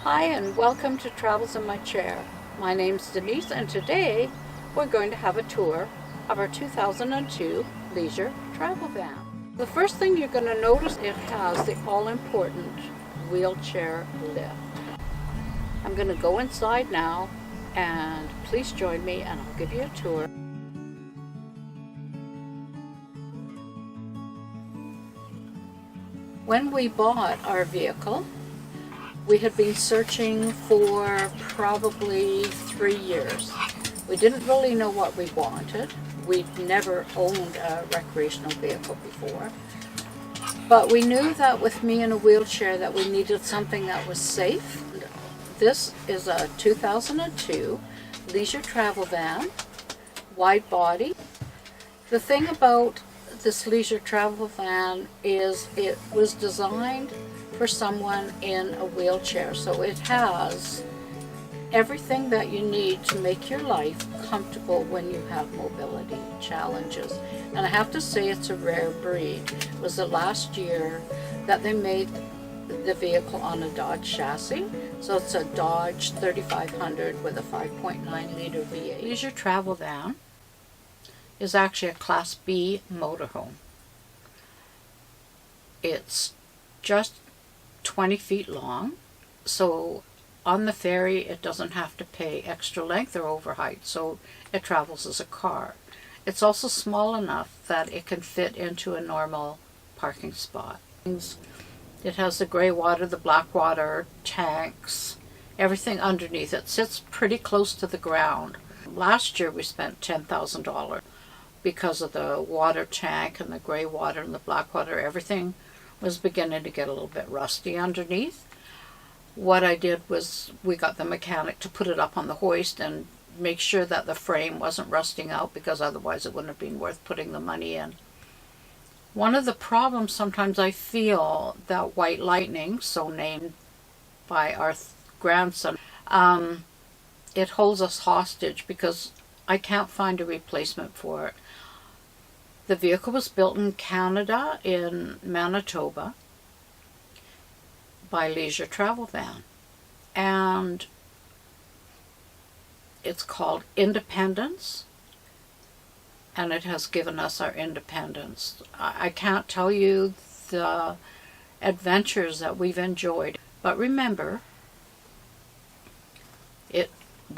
Hi and welcome to Travels in My Chair. My name's Denise and today we're going to have a tour of our 2002 Leisure Travel Van. The first thing you're going to notice, it has the all-important wheelchair lift. I'm going to go inside now and please join me and I'll give you a tour. When we bought our vehicle, we had been searching for probably 3 years. We didn't really know what we wanted. We'd never owned a recreational vehicle before. But we knew that with me in a wheelchair that we needed something that was safe. This is a 2002 Leisure Travel Van, wide body. The thing about this Leisure Travel Van is it was designed for someone in a wheelchair, so it has everything that you need to make your life comfortable when you have mobility challenges. And I have to say it's a rare breed. It was the last year that they made the vehicle on a Dodge chassis, so it's a Dodge 3500 with a 5.9 liter V8. Leisure Travel Van is actually a Class B motorhome. It's just 20 feet long, so on the ferry it doesn't have to pay extra length or over height, so it travels as a car. It's also small enough that it can fit into a normal parking spot. It has the gray water, the black water tanks, everything underneath. It sits pretty close to the ground. Last year we spent $10,000 because of the water tank and the gray water and the black water. Everything was beginning to get a little bit rusty underneath. What I did was we got the mechanic to put it up on the hoist and make sure that the frame wasn't rusting out, because otherwise it wouldn't have been worth putting the money in. One of the problems sometimes I feel that White Lightning, so named by our grandson, it holds us hostage because I can't find a replacement for it. The vehicle was built in Canada, in Manitoba, by Leisure Travel Van. And it's called Independence, and it has given us our independence. I can't tell you the adventures that we've enjoyed, but remember,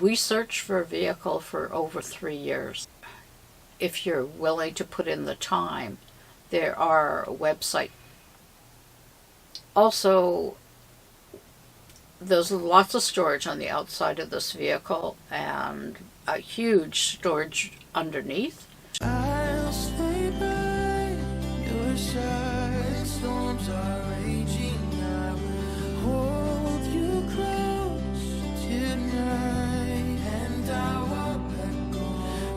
we searched for a vehicle for over 3 years. If you're willing to put in the time, there are websites. Also, there's lots of storage on the outside of this vehicle and a huge storage underneath. I'll stay by your side when storms are raging. I will hold you close tonight, and I won't let go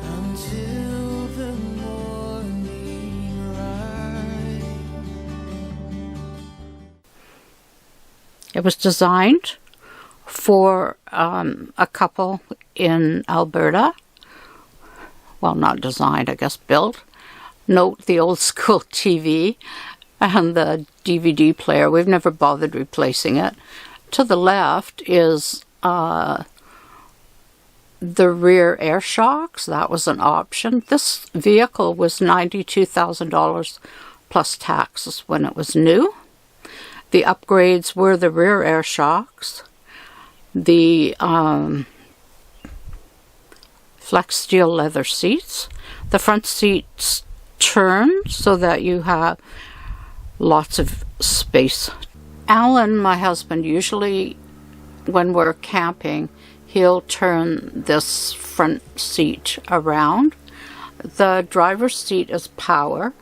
until the morning light. It was designed for a couple in Alberta. Well, not designed, I guess built. Note the old school TV and the DVD player. We've never bothered replacing it. To the left is the rear air shocks. That was an option. This vehicle was $92,000 plus taxes when it was new. The upgrades were the rear air shocks, the flex steel leather seats. The front seats turn so that you have lots of space. Alan, my husband, usually when we're camping, he'll turn this front seat around. The driver's seat is power,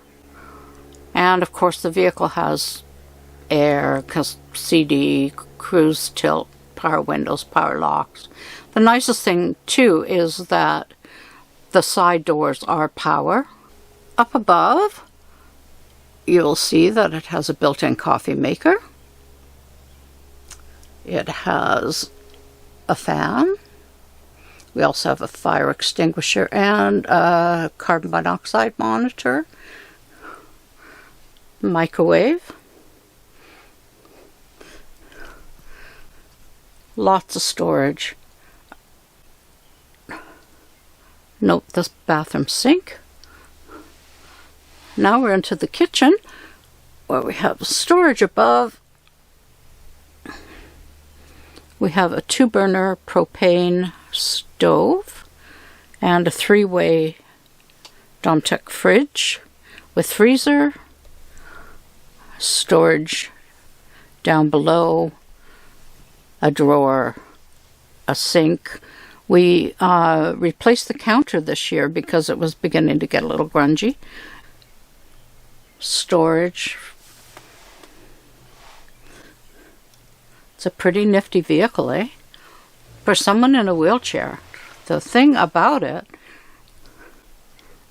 and of course the vehicle has air, CD, cruise tilt, power windows, power locks. The nicest thing too is that the side doors are power. Up above, you'll see that it has a built-in coffee maker. It has a fan. We also have a fire extinguisher and a carbon monoxide monitor, microwave, lots of storage. Note this bathroom sink. Now we're into the kitchen, where we have storage above. We have a 2-burner propane stove and a 3-way Domtech fridge with freezer, storage down below, a drawer, a sink. We replaced the counter this year because it was beginning to get a little grungy. Storage. It's a pretty nifty vehicle, eh? For someone in a wheelchair. The thing about it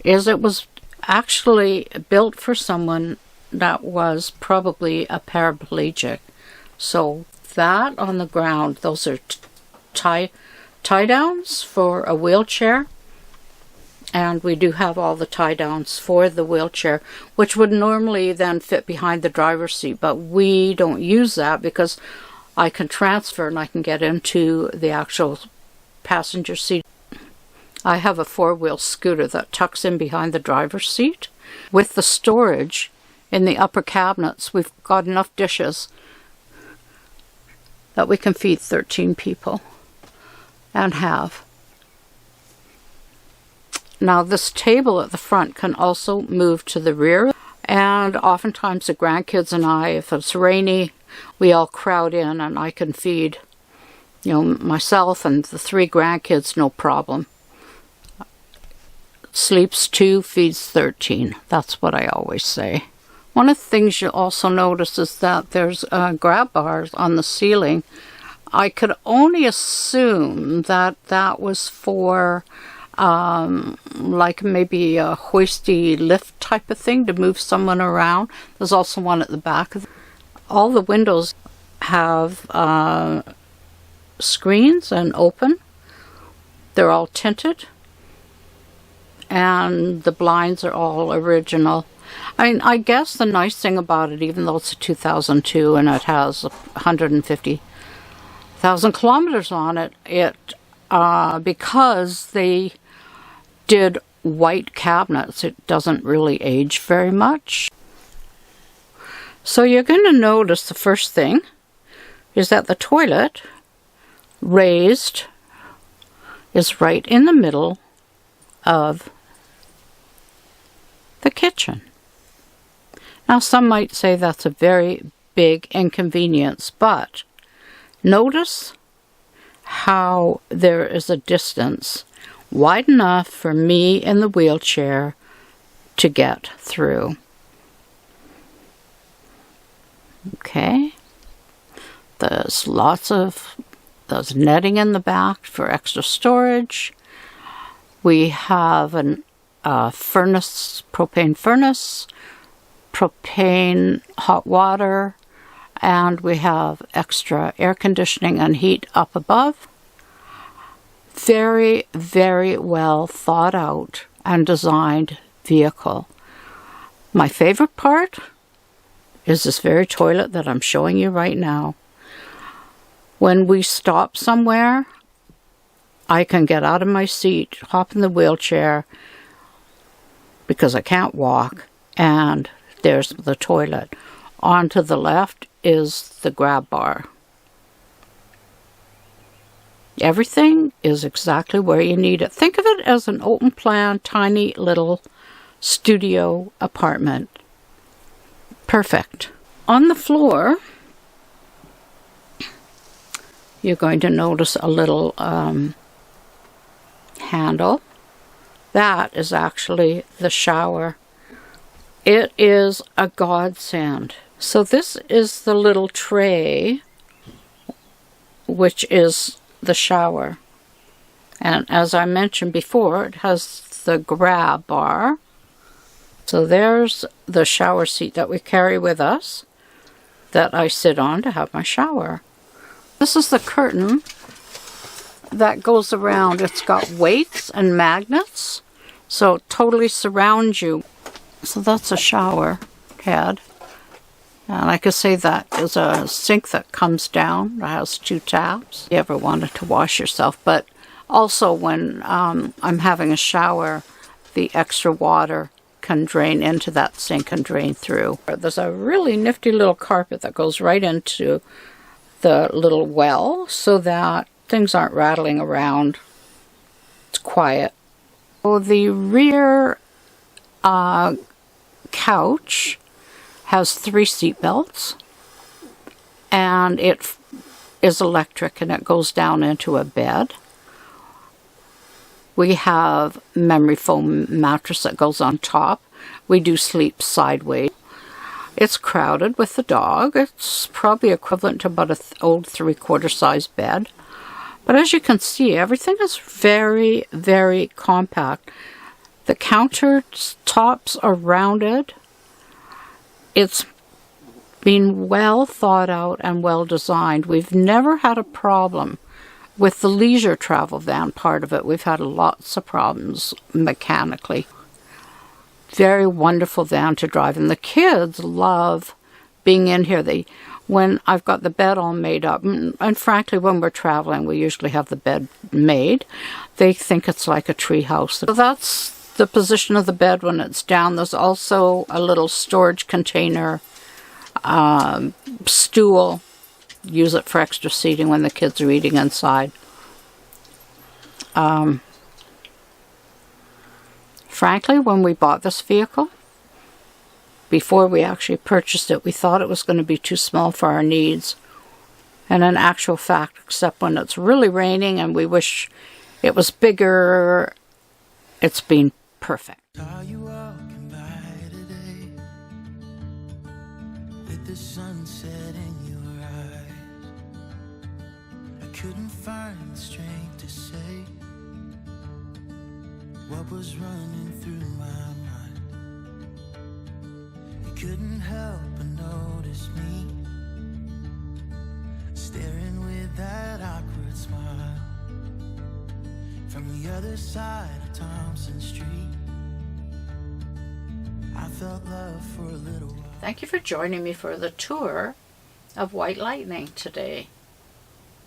is it was actually built for someone that was probably a paraplegic. So that on the ground, those are tie downs for a wheelchair. And we do have all the tie downs for the wheelchair, which would normally then fit behind the driver's seat. But we don't use that because I can transfer and I can get into the actual passenger seat. I have a 4-wheel scooter that tucks in behind the driver's seat. With the storage in the upper cabinets, we've got enough dishes that we can feed 13 people and have. Now this table at the front can also move to the rear, and oftentimes the grandkids and I, if it's rainy, we all crowd in and I can feed, myself and the 3 grandkids, no problem. Sleeps 2, feeds 13. That's what I always say. One of the things you'll also notice is that there's grab bars on the ceiling. I could only assume that that was for like maybe a hoisty lift type of thing to move someone around. There's also one at the back. All the windows have screens and open. They're all tinted. And the blinds are all original. I guess the nice thing about it, even though it's a 2002 and it has 150,000 kilometers on it, because they did white cabinets, it doesn't really age very much. So you're going to notice the first thing is that the toilet, raised, is right in the middle of the kitchen. Now some might say that's a very big inconvenience, but notice how there is a distance wide enough for me in the wheelchair to get through. Okay. There's netting in the back for extra storage. We have an furnace, propane furnace, propane hot water, and we have extra air conditioning and heat up above. Very, very well thought out and designed vehicle. My favorite part is this very toilet that I'm showing you right now. When we stop somewhere, I can get out of my seat, hop in the wheelchair, because I can't walk, and there's the toilet. On to the left is the grab bar. Everything is exactly where you need it. Think of it as an open plan, tiny little studio apartment. Perfect. On the floor, you're going to notice a little handle. That is actually the shower. It is a godsend. So this is the little tray, which is the shower. And as I mentioned before, it has the grab bar. So there's the shower seat that we carry with us that I sit on to have my shower. This is the curtain that goes around. It's got weights and magnets, so it totally surrounds you. So that's a shower head. And I could say that is a sink that comes down. It has 2 taps. If you ever wanted to wash yourself. But also when I'm having a shower, the extra water can drain into that sink and drain through. There's a really nifty little carpet that goes right into the little well so that things aren't rattling around. It's quiet. So the rear couch has 3 seat belts, and it is electric and it goes down into a bed. We have memory foam mattress that goes on top. We do sleep sideways. It's crowded with the dog. It's probably equivalent to about an old 3/4 size bed. But as you can see, everything is very, very compact. The countertops are rounded. It's been well thought out and well designed. We've never had a problem with the leisure travel van part of it. We've had lots of problems mechanically. Very wonderful van to drive, and the kids love being in here. When I've got the bed all made up, and frankly when we're traveling we usually have the bed made, they think it's like a tree house. So that's the position of the bed when it's down. There's also a little storage container, stool. Use it for extra seating when the kids are eating inside. Frankly, when we bought this vehicle, before we actually purchased it, we thought it was going to be too small for our needs. And in actual fact, except when it's really raining and we wish it was bigger, it's been perfect. Are you walking by today with the sunset in your eyes? I couldn't find the strength to say what was running through my mind. You couldn't help but notice me staring with that awkward smile from the other side of Thompson Street. I felt love for a little while. Thank you for joining me for the tour of White Lightning today.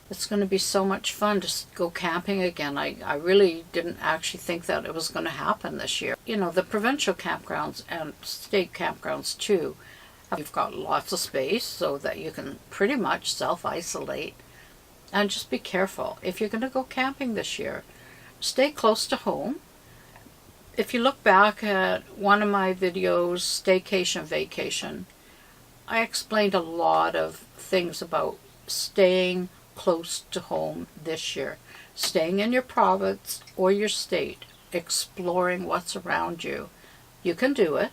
It's going to be so much fun to go camping again. I really didn't actually think that it was going to happen this year. You know, the provincial campgrounds and state campgrounds too, you've got lots of space so that you can pretty much self-isolate. And just be careful. If you're going to go camping this year, stay close to home. If you look back at one of my videos, Staycation Vacation, I explained a lot of things about staying close to home this year. Staying in your province or your state, exploring what's around you. You can do it.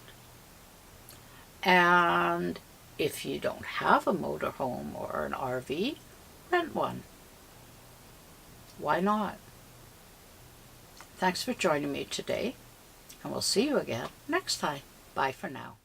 And if you don't have a motorhome or an RV, rent one. Why not? Thanks for joining me today, and we'll see you again next time. Bye for now.